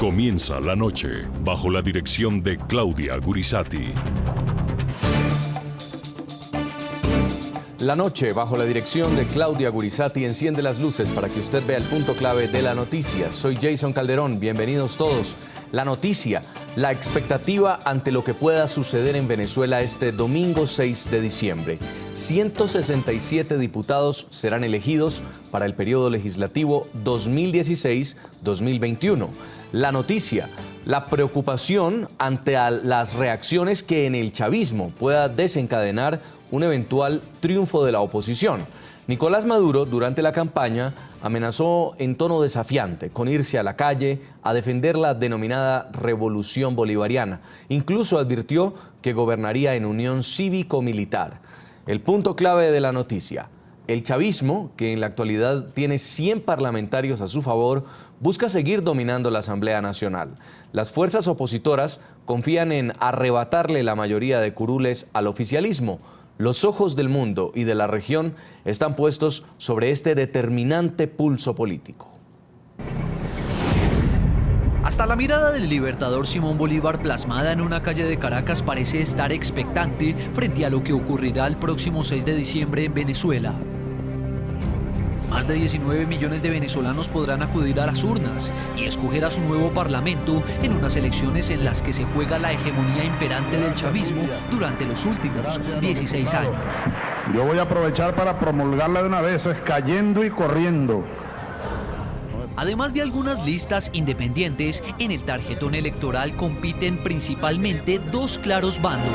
Comienza la noche bajo la dirección de Claudia Gurisati. La noche, bajo la dirección de Claudia Gurisati, enciende las luces para que usted vea el punto clave de la noticia. Soy Jason Calderón, bienvenidos todos. La noticia, la expectativa ante lo que pueda suceder en Venezuela este domingo 6 de diciembre. 167 diputados serán elegidos para el periodo legislativo 2016-2021. La noticia, la preocupación ante las reacciones que en el chavismo pueda desencadenar un eventual triunfo de la oposición. Nicolás Maduro, durante la campaña, amenazó en tono desafiante con irse a la calle a defender la denominada revolución bolivariana. Incluso advirtió que gobernaría en unión cívico-militar. El punto clave de la noticia: el chavismo, que en la actualidad tiene 100 parlamentarios a su favor, busca seguir dominando la Asamblea Nacional. Las fuerzas opositoras confían en arrebatarle la mayoría de curules al oficialismo. Los ojos del mundo y de la región están puestos sobre este determinante pulso político. Hasta la mirada del libertador Simón Bolívar plasmada en una calle de Caracas parece estar expectante frente a lo que ocurrirá el próximo 6 de diciembre en Venezuela. Más de 19 millones de venezolanos podrán acudir a las urnas y escoger a su nuevo parlamento en unas elecciones en las que se juega la hegemonía imperante del chavismo durante los últimos 16 años. Yo voy a aprovechar para promulgarla de una vez, es cayendo y corriendo. Además de algunas listas independientes, en el tarjetón electoral compiten principalmente dos claros bandos.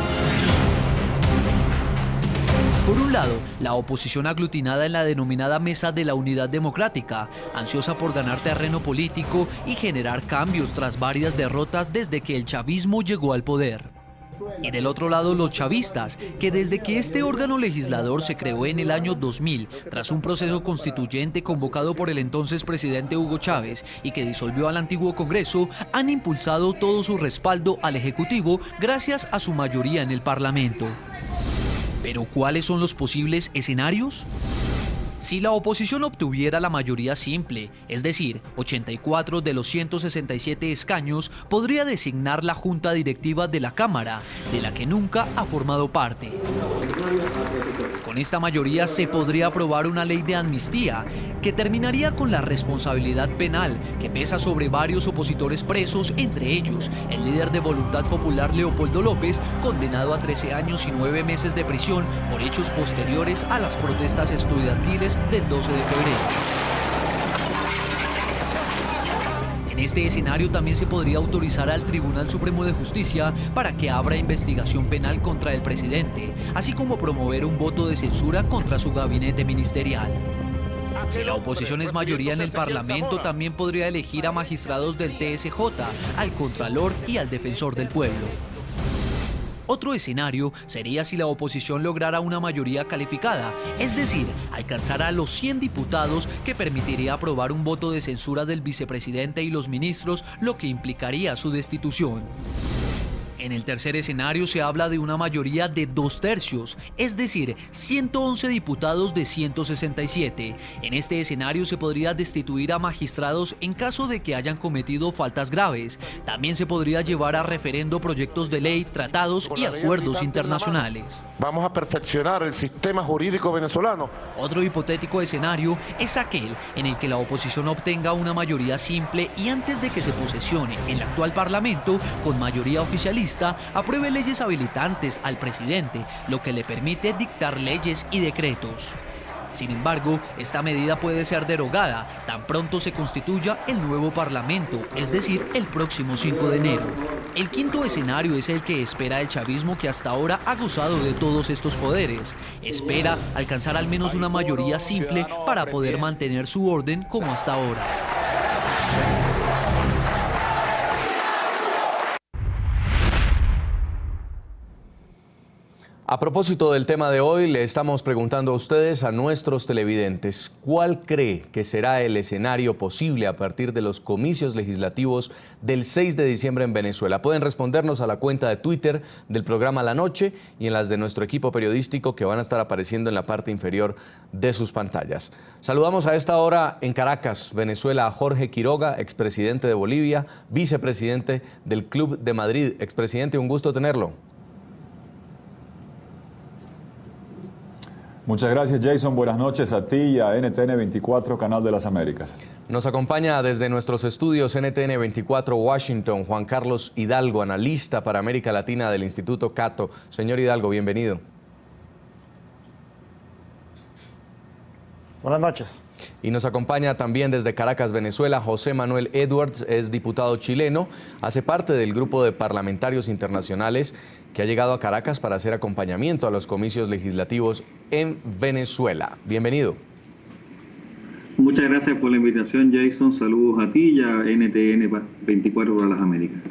Por un lado, la oposición aglutinada en la denominada Mesa de la Unidad Democrática, ansiosa por ganar terreno político y generar cambios tras varias derrotas desde que el chavismo llegó al poder. Y del otro lado, los chavistas, que desde que este órgano legislador se creó en el año 2000, tras un proceso constituyente convocado por el entonces presidente Hugo Chávez y que disolvió al antiguo Congreso, han impulsado todo su respaldo al Ejecutivo gracias a su mayoría en el Parlamento. ¿Pero cuáles son los posibles escenarios? Si la oposición obtuviera la mayoría simple, es decir, 84 de los 167 escaños, podría designar la junta directiva de la Cámara, de la que nunca ha formado parte. Con esta mayoría se podría aprobar una ley de amnistía, que terminaría con la responsabilidad penal que pesa sobre varios opositores presos, entre ellos el líder de Voluntad Popular Leopoldo López, condenado a 13 años y 9 meses de prisión por hechos posteriores a las protestas estudiantiles del 12 de febrero. En este escenario también se podría autorizar al Tribunal Supremo de Justicia para que abra investigación penal contra el presidente, así como promover un voto de censura contra su gabinete ministerial. Si la oposición es mayoría en el Parlamento, también podría elegir a magistrados del TSJ, al Contralor y al Defensor del Pueblo. Otro escenario sería si la oposición lograra una mayoría calificada, es decir, alcanzara a los 100 diputados, que permitiría aprobar un voto de censura del vicepresidente y los ministros, lo que implicaría su destitución. En el tercer escenario se habla de una mayoría de 2/3, es decir, 111 diputados de 167. En este escenario se podría destituir a magistrados en caso de que hayan cometido faltas graves. También se podría llevar a referendo proyectos de ley, tratados y acuerdos internacionales. Vamos a perfeccionar el sistema jurídico venezolano. Otro hipotético escenario es aquel en el que la oposición obtenga una mayoría simple y antes de que se posesione en el actual Parlamento con mayoría oficialista, apruebe leyes habilitantes al presidente, lo que le permite dictar leyes y decretos. Sin embargo, esta medida puede ser derogada tan pronto se constituya el nuevo Parlamento, es decir, el próximo 5 de enero. El quinto escenario es el que espera el chavismo, que hasta ahora ha gozado de todos estos poderes. Espera alcanzar al menos una mayoría simple para poder mantener su orden como hasta ahora. A propósito del tema de hoy, le estamos preguntando a ustedes, a nuestros televidentes, ¿cuál cree que será el escenario posible a partir de los comicios legislativos del 6 de diciembre en Venezuela? Pueden respondernos a la cuenta de Twitter del programa La Noche y en las de nuestro equipo periodístico que van a estar apareciendo en la parte inferior de sus pantallas. Saludamos a esta hora en Caracas, Venezuela, a Jorge Quiroga, expresidente de Bolivia, vicepresidente del Club de Madrid. Expresidente, un gusto tenerlo. Muchas gracias, Jason. Buenas noches a ti y a NTN 24, Canal de las Américas. Nos acompaña desde nuestros estudios NTN 24 Washington, Juan Carlos Hidalgo, analista para América Latina del Instituto Cato. Señor Hidalgo, bienvenido. Buenas noches. Y nos acompaña también desde Caracas, Venezuela, José Manuel Edwards, es diputado chileno, hace parte del grupo de parlamentarios internacionales que ha llegado a Caracas para hacer acompañamiento a los comicios legislativos en Venezuela. Bienvenido. Muchas gracias por la invitación, Jason. Saludos a ti y a NTN 24 para las Américas.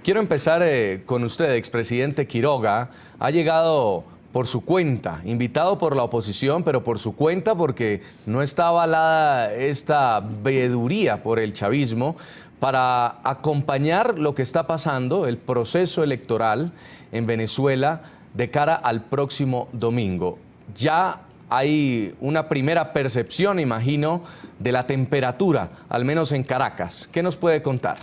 Quiero empezar con usted, expresidente Quiroga. Ha llegado por su cuenta, invitado por la oposición, pero por su cuenta porque no está avalada esta veeduría por el chavismo para acompañar lo que está pasando, el proceso electoral en Venezuela de cara al próximo domingo. Ya hay una primera percepción, imagino, de la temperatura, al menos en Caracas. ¿Qué nos puede contar?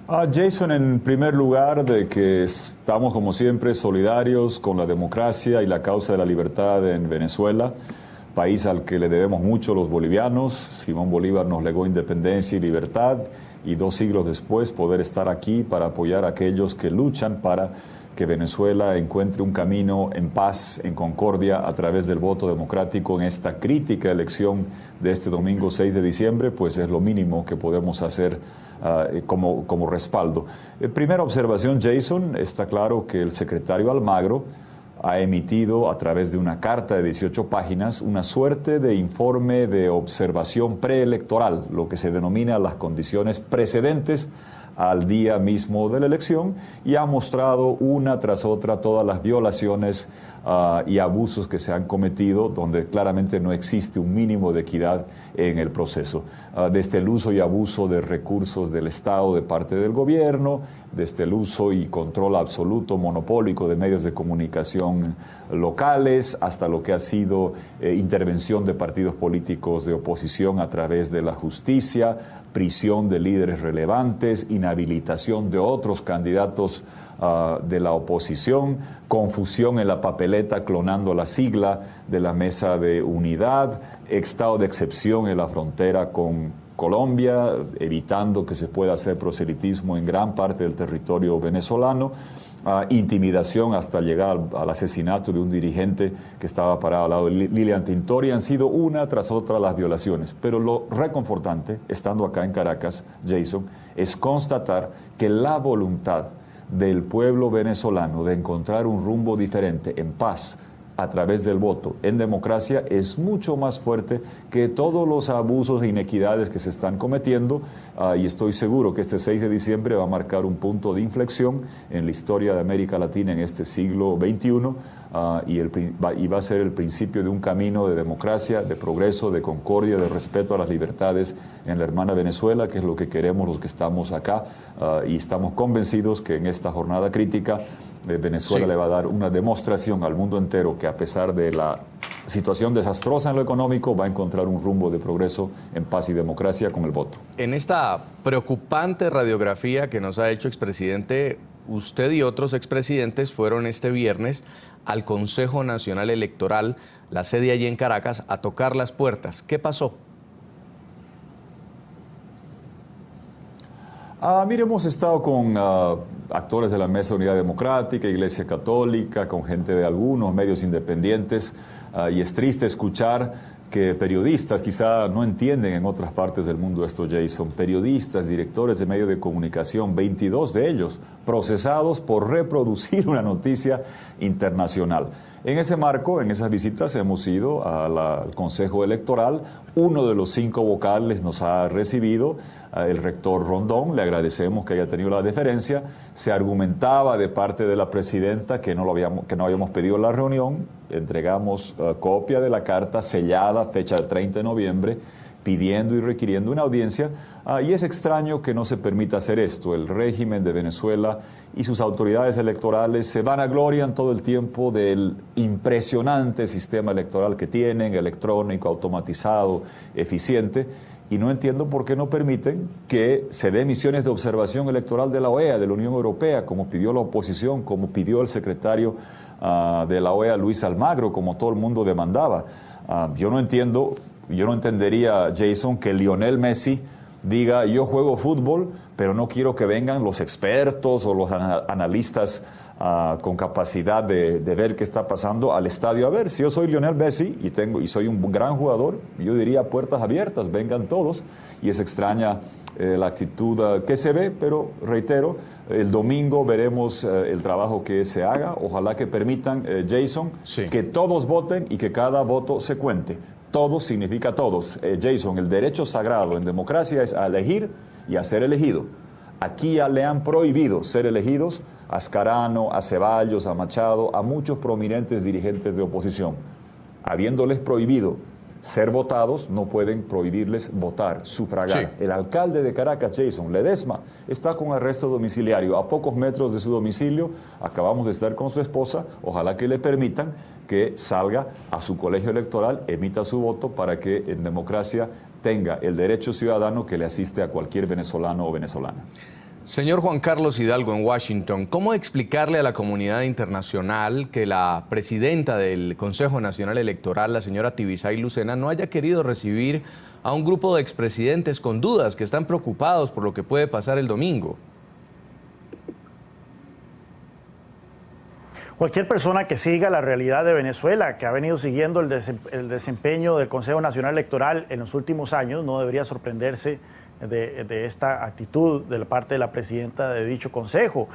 Jason, en primer lugar, de que estamos como siempre solidarios con la democracia y la causa de la libertad en Venezuela, país al que le debemos mucho los bolivianos. Simón Bolívar nos legó independencia y libertad y 2 siglos después poder estar aquí para apoyar a aquellos que luchan para que Venezuela encuentre un camino en paz, en concordia, a través del voto democrático en esta crítica elección de este domingo 6 de diciembre, pues es lo mínimo que podemos hacer como respaldo. Primera observación, Jason, está claro que el secretario Almagro ha emitido a través de una carta de 18 páginas una suerte de informe de observación preelectoral, lo que se denomina las condiciones precedentes al día mismo de la elección, y ha mostrado una tras otra todas las violaciones y abusos que se han cometido, donde claramente no existe un mínimo de equidad en el proceso. Desde el uso y abuso de recursos del Estado de parte del gobierno, desde el uso y control absoluto, monopólico de medios de comunicación locales, hasta lo que ha sido intervención de partidos políticos de oposición a través de la justicia, prisión de líderes relevantes, inhabilitación de otros candidatos de la oposición, confusión en la papeleta clonando la sigla de la Mesa de Unidad, estado de excepción en la frontera con Colombia, evitando que se pueda hacer proselitismo en gran parte del territorio venezolano, intimidación hasta llegar al asesinato de un dirigente que estaba parado al lado de Lilian Tintori. Han sido una tras otra las violaciones, pero lo reconfortante, estando acá en Caracas, Jason, es constatar que la voluntad del pueblo venezolano de encontrar un rumbo diferente en paz a través del voto en democracia es mucho más fuerte que todos los abusos e inequidades que se están cometiendo, y estoy seguro que este 6 de diciembre va a marcar un punto de inflexión en la historia de América Latina en este siglo XXI, y va a ser el principio de un camino de democracia, de progreso, de concordia, de respeto a las libertades en la hermana Venezuela, que es lo que queremos los que estamos acá, y estamos convencidos que en esta jornada crítica Venezuela le va a dar una demostración al mundo entero que a pesar de la situación desastrosa en lo económico va a encontrar un rumbo de progreso en paz y democracia con el voto. En esta preocupante radiografía que nos ha hecho, expresidente, usted y otros expresidentes fueron este viernes al Consejo Nacional Electoral, la sede allí en Caracas, a tocar las puertas. ¿Qué pasó? Mire, hemos estado con actores de la Mesa de Unidad Democrática, Iglesia Católica, con gente de algunos medios independientes, y es triste escuchar que periodistas quizá no entienden en otras partes del mundo esto, Jason. Periodistas, directores de medios de comunicación, 22 de ellos procesados por reproducir una noticia internacional. En ese marco, en esas visitas, hemos ido al Consejo Electoral. Uno de los 5 vocales nos ha recibido, el rector Rondón. Le agradecemos que haya tenido la deferencia Se argumentaba de parte de la presidenta que no habíamos pedido la reunión. Entregamos copia de la carta sellada, fecha del 30 de noviembre, pidiendo y requiriendo una audiencia. Y es extraño que no se permita hacer esto. El régimen de Venezuela y sus autoridades electorales se vanaglorian todo el tiempo del impresionante sistema electoral que tienen, electrónico, automatizado, eficiente. Y no entiendo por qué no permiten que se dé misiones de observación electoral de la OEA, de la Unión Europea, como pidió la oposición, como pidió el secretario de la OEA, Luis Almagro, como todo el mundo demandaba. Yo no entendería, Jason, que Lionel Messi diga: yo juego fútbol, pero no quiero que vengan los expertos o los analistas con capacidad de ver qué está pasando al estadio a ver. Si yo soy Lionel Messi y soy un gran jugador, yo diría: puertas abiertas, vengan todos. Y es extraña la actitud que se ve, pero reitero, el domingo veremos el trabajo que se haga. Ojalá que permitan, Jason, sí, que todos voten y que cada voto se cuente. Todos significa todos. Jason, el derecho sagrado en democracia es a elegir y a ser elegido. Aquí ya le han prohibido ser elegidos a Ascarano, a Ceballos, a Machado, a muchos prominentes dirigentes de oposición. Habiéndoles prohibido ser votados, no pueden prohibirles votar, sufragar. Sí. El alcalde de Caracas, Jason Ledesma, está con arresto domiciliario a pocos metros de su domicilio. Acabamos de estar con su esposa. Ojalá que le permitan que salga a su colegio electoral, emita su voto para que en democracia tenga el derecho ciudadano que le asiste a cualquier venezolano o venezolana. Señor Juan Carlos Hidalgo, en Washington, ¿cómo explicarle a la comunidad internacional que la presidenta del Consejo Nacional Electoral, la señora Tibisay Lucena, no haya querido recibir a un grupo de expresidentes con dudas que están preocupados por lo que puede pasar el domingo? Cualquier persona que siga la realidad de Venezuela, que ha venido siguiendo el desempeño del Consejo Nacional Electoral en los últimos años, no debería sorprenderse de esta actitud de la parte de la presidenta de dicho consejo.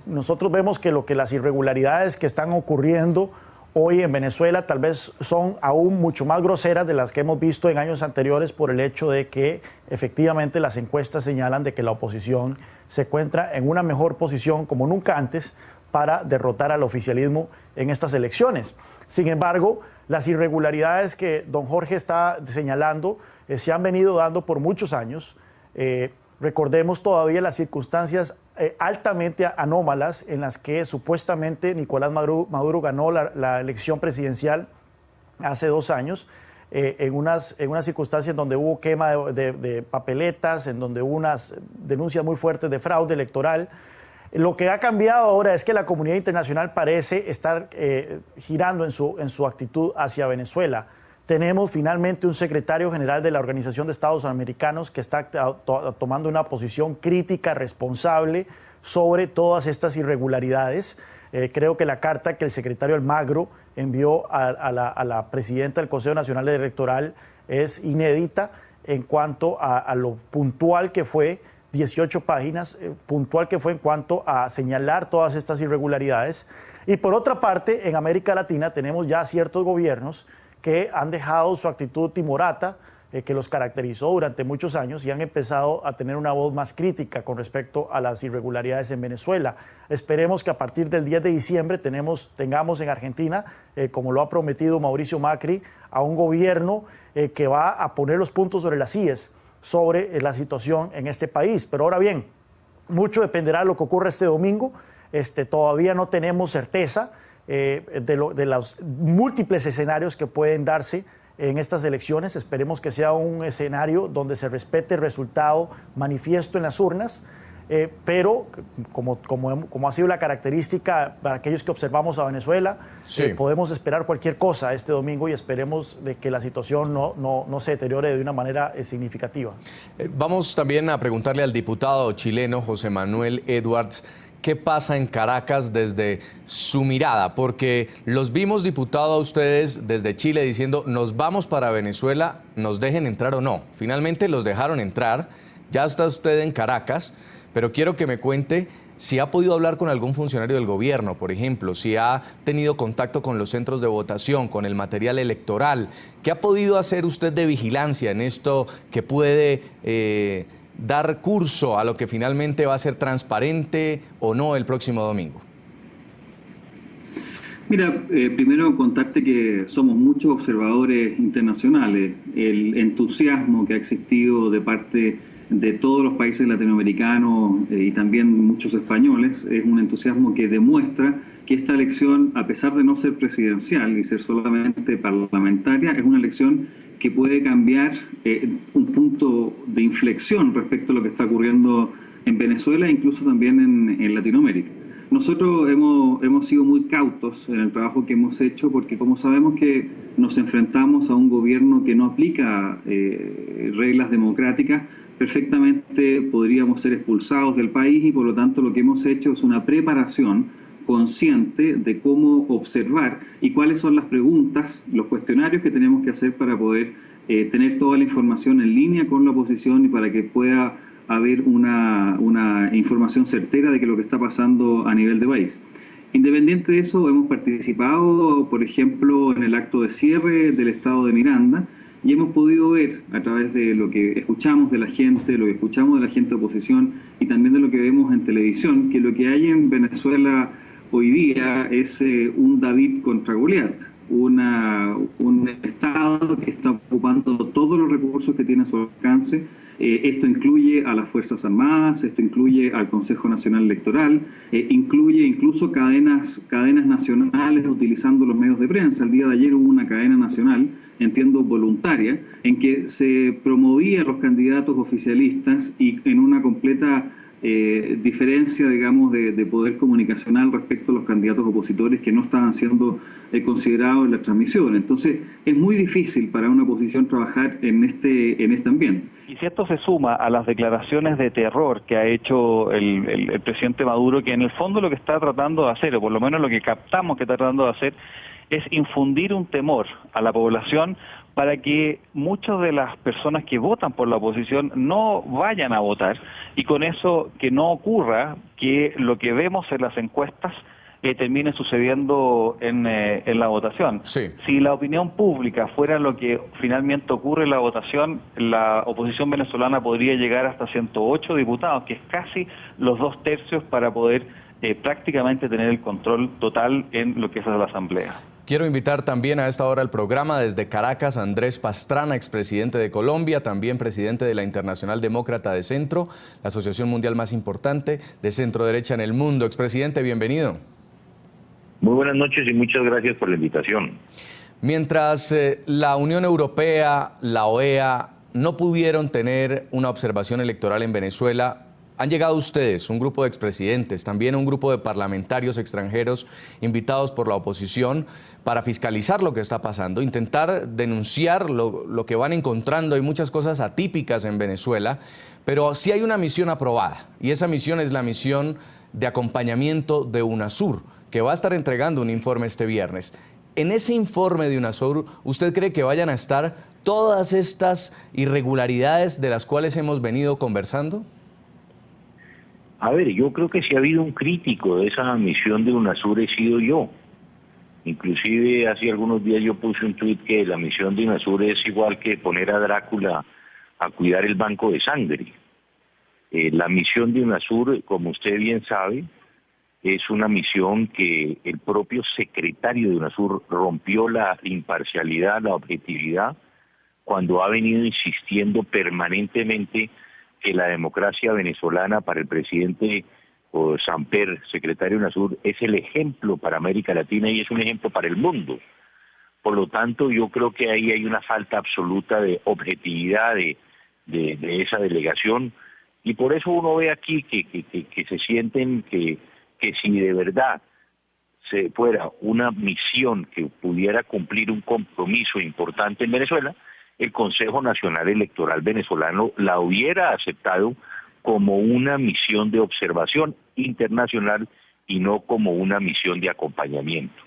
Nosotros vemos que las irregularidades que están ocurriendo hoy en Venezuela tal vez son aún mucho más groseras de las que hemos visto en años anteriores, por el hecho de que efectivamente las encuestas señalan de que la oposición se encuentra en una mejor posición como nunca antes para derrotar al oficialismo en estas elecciones. Sin embargo, las irregularidades que don Jorge está señalando se han venido dando por muchos años. Recordemos todavía las circunstancias altamente anómalas en las que supuestamente Nicolás Maduro ganó la elección presidencial hace 2 años, en unas circunstancias donde hubo quema de papeletas, en donde hubo unas denuncias muy fuertes de fraude electoral. Lo que ha cambiado ahora es que la comunidad internacional parece estar girando en su actitud hacia Venezuela. Tenemos finalmente un secretario general de la Organización de Estados Americanos que está tomando una posición crítica, responsable sobre todas estas irregularidades. Creo que la carta que el secretario Almagro envió a la presidenta del Consejo Nacional Electoral es inédita en cuanto a lo puntual que fue, 18 páginas, puntual que fue en cuanto a señalar todas estas irregularidades. Y por otra parte, en América Latina tenemos ya ciertos gobiernos que han dejado su actitud timorata, que los caracterizó durante muchos años, y han empezado a tener una voz más crítica con respecto a las irregularidades en Venezuela. Esperemos que a partir del 10 de diciembre tengamos en Argentina, como lo ha prometido Mauricio Macri, a un gobierno que va a poner los puntos sobre las IES sobre la situación en este país. Pero ahora bien, mucho dependerá de lo que ocurra este domingo. Todavía no tenemos certeza de los múltiples escenarios que pueden darse en estas elecciones. Esperemos que sea un escenario donde se respete el resultado manifiesto en las urnas, pero como ha sido la característica para aquellos que observamos a Venezuela, sí, podemos esperar cualquier cosa este domingo, y esperemos de que la situación no se deteriore de una manera significativa. Vamos también a preguntarle al diputado chileno José Manuel Edwards qué pasa en Caracas desde su mirada, porque los vimos, diputado, a ustedes desde Chile diciendo: nos vamos para Venezuela, nos dejen entrar o no. Finalmente los dejaron entrar, ya está usted en Caracas, pero quiero que me cuente si ha podido hablar con algún funcionario del gobierno, por ejemplo, si ha tenido contacto con los centros de votación, con el material electoral. ¿Qué ha podido hacer usted de vigilancia en esto que puede dar curso a lo que finalmente va a ser transparente o no el próximo domingo? Mira, primero contarte que somos muchos observadores internacionales. El entusiasmo que ha existido de parte de todos los países latinoamericanos y también muchos españoles es un entusiasmo que demuestra que esta elección, a pesar de no ser presidencial y ser solamente parlamentaria, es una elección que puede cambiar un punto de inflexión respecto a lo que está ocurriendo en Venezuela e incluso también en Latinoamérica. Nosotros hemos sido muy cautos en el trabajo que hemos hecho porque como sabemos que nos enfrentamos a un gobierno que no aplica reglas democráticas, perfectamente podríamos ser expulsados del país y por lo tanto lo que hemos hecho es una preparación consciente de cómo observar y cuáles son las preguntas, los cuestionarios que tenemos que hacer para poder tener toda la información en línea con la oposición y para que pueda haber una información certera de que lo que está pasando a nivel de país. Independiente de eso, hemos participado, por ejemplo, en el acto de cierre del estado de Miranda y hemos podido ver a través de lo que escuchamos de la gente, lo que escuchamos de la gente de oposición y también de lo que vemos en televisión, que lo que hay en Venezuela hoy día es un David contra Goliat, un Estado que está ocupando todos los recursos que tiene a su alcance. Esto incluye a las Fuerzas Armadas, esto incluye al Consejo Nacional Electoral, incluye incluso cadenas nacionales utilizando los medios de prensa. El día de ayer hubo una cadena nacional, entiendo voluntaria, en que se promovía a los candidatos oficialistas y en una completa diferencia, digamos, de poder comunicacional respecto a los candidatos opositores que no estaban siendo considerados en la transmisión. Entonces, es muy difícil para una oposición trabajar en este ambiente. Y si esto se suma a las declaraciones de terror que ha hecho el presidente Maduro, que en el fondo lo que está tratando de hacer, o por lo menos lo que captamos que está tratando de hacer, es infundir un temor a la población para que muchas de las personas que votan por la oposición no vayan a votar y con eso que no ocurra que lo que vemos en las encuestas termine sucediendo en la votación. Sí. Si la opinión pública fuera lo que finalmente ocurre en la votación, la oposición venezolana podría llegar hasta 108 diputados, que es casi los 2/3 para poder prácticamente tener el control total en lo que es la Asamblea. Quiero invitar también a esta hora al programa desde Caracas a Andrés Pastrana, expresidente de Colombia, también presidente de la Internacional Demócrata de Centro, la asociación mundial más importante de centro derecha en el mundo. Expresidente, bienvenido. Muy buenas noches y muchas gracias por la invitación. Mientras la Unión Europea, la OEA, no pudieron tener una observación electoral en Venezuela, han llegado ustedes, un grupo de expresidentes, también un grupo de parlamentarios extranjeros invitados por la oposición para fiscalizar lo que está pasando, intentar denunciar lo que van encontrando. Hay muchas cosas atípicas en Venezuela, pero sí hay una misión aprobada y esa misión es la misión de acompañamiento de UNASUR, que va a estar entregando un informe este viernes. En ese informe de UNASUR, ¿usted cree que vayan a estar todas estas irregularidades de las cuales hemos venido conversando? A ver, yo creo que si ha habido un crítico de esa misión de UNASUR he sido yo. Inclusive hace algunos días yo puse un tuit que la misión de UNASUR es igual que poner a Drácula a cuidar el banco de sangre. La misión de UNASUR, como usted bien sabe, es una misión que el propio secretario de UNASUR rompió la imparcialidad, la objetividad, cuando ha venido insistiendo permanentemente que la democracia venezolana para el presidente Samper, secretario de UNASUR, es el ejemplo para América Latina y es un ejemplo para el mundo. Por lo tanto, yo creo que ahí hay una falta absoluta de objetividad de esa delegación y por eso uno ve aquí que se sienten que si de verdad se fuera una misión que pudiera cumplir un compromiso importante en Venezuela, el Consejo Nacional Electoral venezolano la hubiera aceptado como una misión de observación internacional y no como una misión de acompañamiento.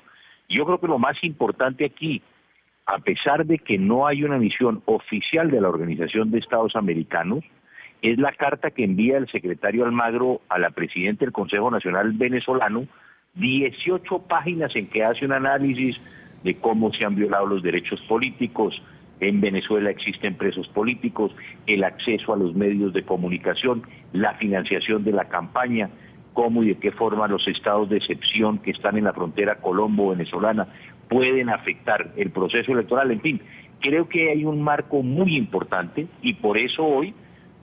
Yo creo que lo más importante aquí, a pesar de que no hay una misión oficial de la Organización de Estados Americanos, es la carta que envía el secretario Almagro a la presidenta del Consejo Nacional Venezolano, 18 páginas en que hace un análisis de cómo se han violado los derechos políticos, En Venezuela existen presos políticos, el acceso a los medios de comunicación, la financiación de la campaña, cómo y de qué forma los estados de excepción que están en la frontera colombo-venezolana pueden afectar el proceso electoral. En fin, creo que hay un marco muy importante y por eso hoy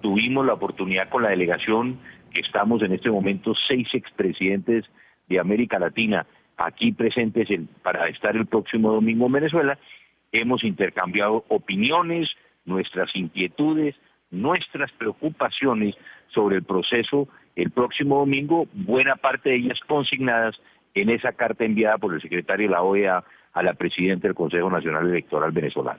tuvimos la oportunidad con la delegación que estamos en este momento 6 expresidentes de América Latina aquí presentes para estar el próximo domingo en Venezuela. Hemos intercambiado opiniones, nuestras inquietudes, nuestras preocupaciones sobre el proceso el próximo domingo, buena parte de ellas consignadas en esa carta enviada por el secretario de la OEA a la presidenta del Consejo Nacional Electoral venezolano.